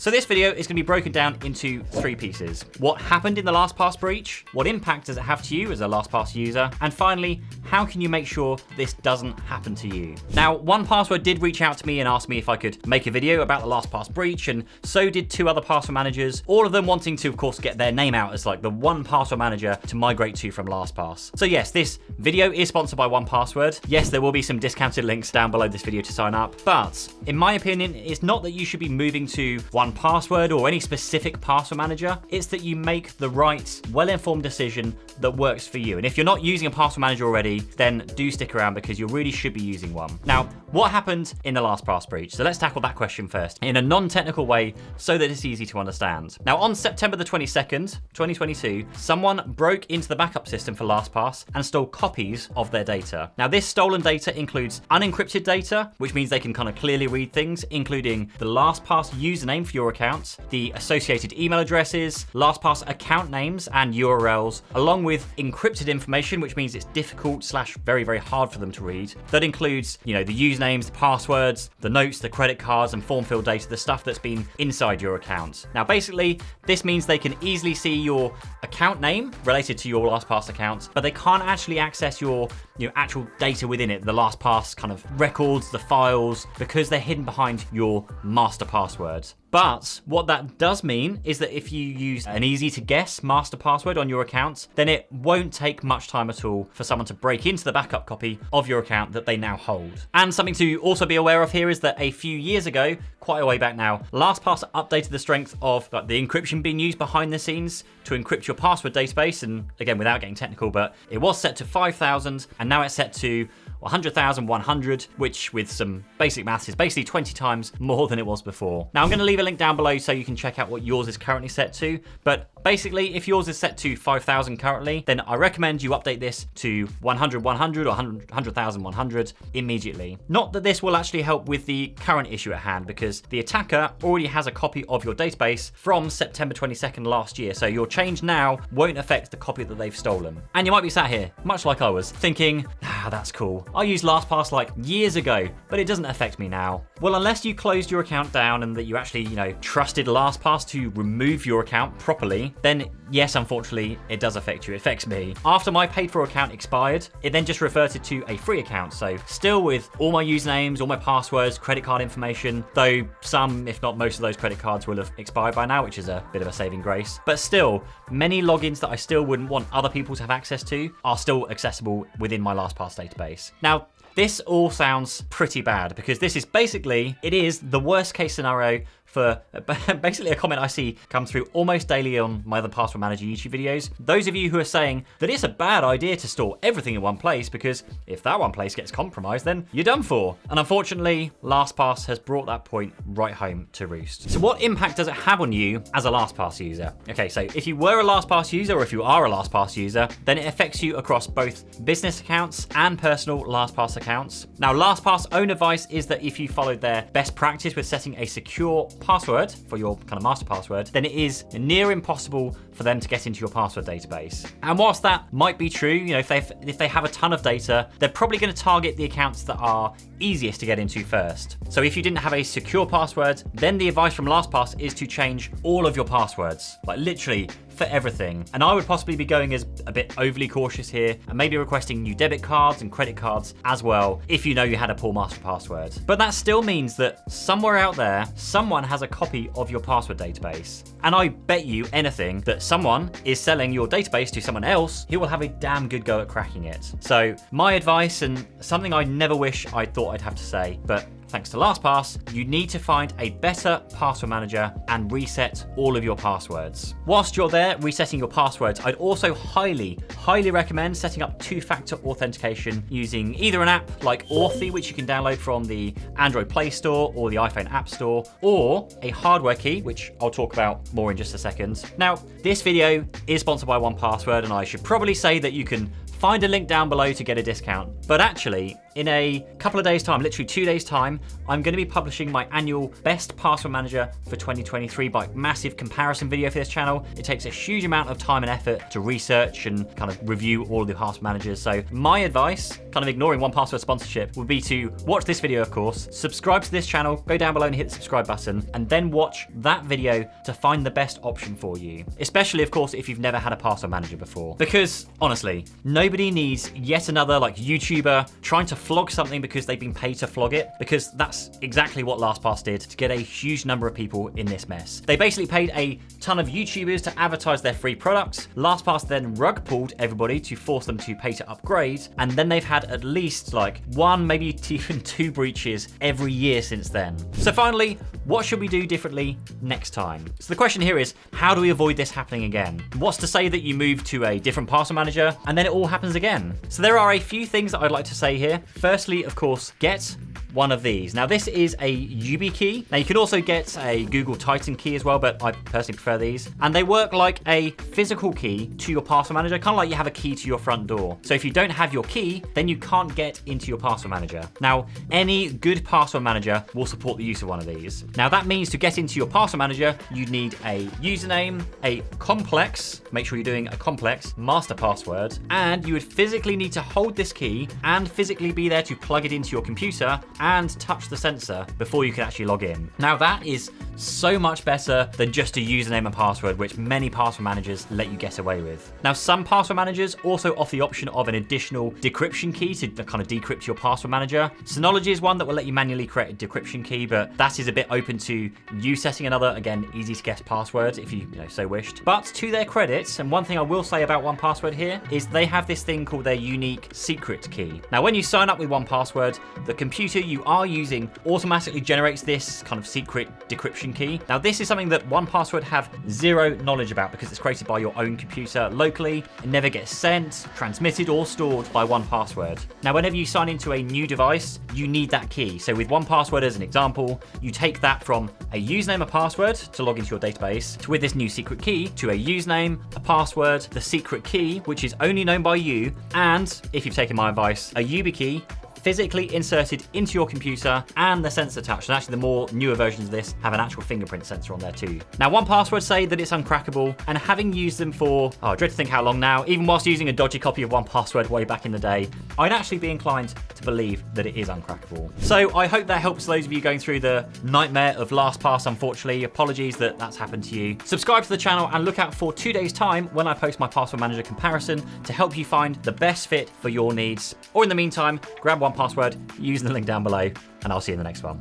So this video is going to be broken down into 3 pieces. What happened in the LastPass breach? What impact does it have to you as a LastPass user? And finally, how can you make sure this doesn't happen to you? Now, 1Password did reach out to me and ask me if I could make a video about the LastPass breach, and so did 2 other password managers, all of them wanting to, of course, get their name out as like the one password manager to migrate to from LastPass. So yes, this video is sponsored by 1Password. Yes, there will be some discounted links down below this video to sign up, but in my opinion, it's not that you should be moving to 1Password or any specific password manager. It's that you make the right, well-informed decision that works for you. And if you're not using a password manager already, then do stick around because you really should be using one. Now, what happened in the LastPass breach? So let's tackle that question first in a non-technical way so that it's easy to understand. Now, on September the 22nd, 2022, someone broke into the backup system for LastPass and stole copies of their data. Now, this stolen data includes unencrypted data, which means they can kind of clearly read things, including the LastPass username for your account, the associated email addresses, LastPass account names and URLs, along with encrypted information, which means it's difficult / very, very hard for them to read. That includes, the usernames, the passwords, the notes, the credit cards and form field data, the stuff that's been inside your account. Now, basically, this means they can easily see your account name related to your LastPass account, but they can't actually access your actual data within it, the LastPass kind of records, the files, because they're hidden behind your master password. But what that does mean is that if you use an easy to guess master password on your account, then it won't take much time at all for someone to break into the backup copy of your account that they now hold. And something to also be aware of here is that a few years ago, quite a way back now, LastPass updated the strength of the encryption being used behind the scenes to encrypt your password database. And again, without getting technical, but it was set to 5,000 and now it's set to 100,100, which with some basic maths is basically 20 times more than it was before. Now I'm going to leave a link down below so you can check out what yours is currently set to, but basically if yours is set to 5,000 currently, then I recommend you update this to 100,100 or 100,100 immediately. Not that this will actually help with the current issue at hand, because the attacker already has a copy of your database from September 22nd last year, so your change now won't affect the copy that they've stolen. And you might be sat here, much like I was, thinking, that's cool. I used LastPass like years ago, but it doesn't affect me now. Well, unless you closed your account down and that you actually, trusted LastPass to remove your account properly, then yes, unfortunately, it does affect you. It affects me. After my paid for account expired, it then just reverted to a free account. So still with all my usernames, all my passwords, credit card information, though some, if not most of those credit cards will have expired by now, which is a bit of a saving grace. But still, many logins that I still wouldn't want other people to have access to are still accessible within my LastPass database. Now, this all sounds pretty bad because this is basically, it is the worst case scenario for basically a comment I see come through almost daily on my other password manager YouTube videos. Those of you who are saying that it's a bad idea to store everything in one place because if that one place gets compromised, then you're done for. And unfortunately, LastPass has brought that point right home to roost. So what impact does it have on you as a LastPass user? Okay, so if you were a LastPass user or if you are a LastPass user, then it affects you across both business accounts and personal LastPass accounts. Now, LastPass' own advice is that if you followed their best practice with setting a secure password for your kind of master password, then it is near impossible for them to get into your password database. And whilst that might be true, if they have a ton of data, they're probably going to target the accounts that are easiest to get into first. So if you didn't have a secure password, then the advice from LastPass is to change all of your passwords, like literally for everything. And I would possibly be going as a bit overly cautious here and maybe requesting new debit cards and credit cards as well if you know you had a poor master password. But that still means that somewhere out there, someone has a copy of your password database. And I bet you anything that someone is selling your database to someone else who will have a damn good go at cracking it. So my advice, and something I never wish I thought I'd have to say, but thanks to LastPass, you need to find a better password manager and reset all of your passwords. Whilst you're there resetting your passwords, I'd also highly recommend setting up 2-factor authentication using either an app like Authy, which you can download from the Android Play Store or the iPhone App Store, or a hardware key, which I'll talk about more in just a second. Now, this video is sponsored by 1Password, and I should probably say that you can find a link down below to get a discount. But actually, in a couple of days time, literally 2 days time, I'm going to be publishing my annual best password manager for 2023 by massive comparison video for this channel. It takes a huge amount of time and effort to research and kind of review all of the password managers. So my advice, kind of ignoring 1Password sponsorship, would be to watch this video, of course, subscribe to this channel, go down below and hit the subscribe button, and then watch that video to find the best option for you. Especially, of course, if you've never had a password manager before. Because honestly, nobody needs yet another like YouTuber trying to flog something because they've been paid to flog it, because that's exactly what LastPass did to get a huge number of people in this mess. They basically paid a ton of YouTubers to advertise their free products. LastPass then rug pulled everybody to force them to pay to upgrade, and then they've had at least like 1, maybe even 2 breaches every year since then. So finally, what should we do differently next time? So the question here is, how do we avoid this happening again? What's to say that you move to a different password manager and then it all happens again? So there are a few things that I'd like to say here. Firstly, of course, get one of these. Now this is a YubiKey. Now you can also get a Google Titan key as well, but I personally prefer these. And they work like a physical key to your password manager, kind of like you have a key to your front door. So if you don't have your key, then you can't get into your password manager. Now, any good password manager will support the use of one of these. Now that means to get into your password manager, you need a username, a complex, make sure you're doing a complex master password, and you would physically need to hold this key and physically be there to plug it into your computer and touch the sensor before you can actually log in. Now that is so much better than just a username and password, which many password managers let you get away with. Now some password managers also offer the option of an additional decryption key to kind of decrypt your password manager. Synology is one that will let you manually create a decryption key, but that is a bit open to you setting another, again, easy to guess password if you so wished. But to their credit, and one thing I will say about 1Password here is they have this thing called their unique secret key. Now when you sign up with 1Password, the computer you are using automatically generates this kind of secret decryption key. Now this is something that 1Password have zero knowledge about because it's created by your own computer locally. It never gets sent, transmitted, or stored by 1Password. Now whenever you sign into a new device, you need that key. So with 1Password as an example, you take that from a username, a password to log into your database, to with this new secret key, to a username, a password, the secret key, which is only known by you, and if you've taken my advice, a YubiKey physically inserted into your computer and the sensor attached. And actually the more newer versions of this have an actual fingerprint sensor on there too. Now 1Password say that it's uncrackable, and having used them for, I dread to think how long now, even whilst using a dodgy copy of 1Password way back in the day, I'd actually be inclined to believe that it is uncrackable. So I hope that helps those of you going through the nightmare of LastPass, unfortunately. Apologies that that's happened to you. Subscribe to the channel and look out for 2 days time when I post my password manager comparison to help you find the best fit for your needs. Or in the meantime, grab 1Password using the link down below, and I'll see you in the next one.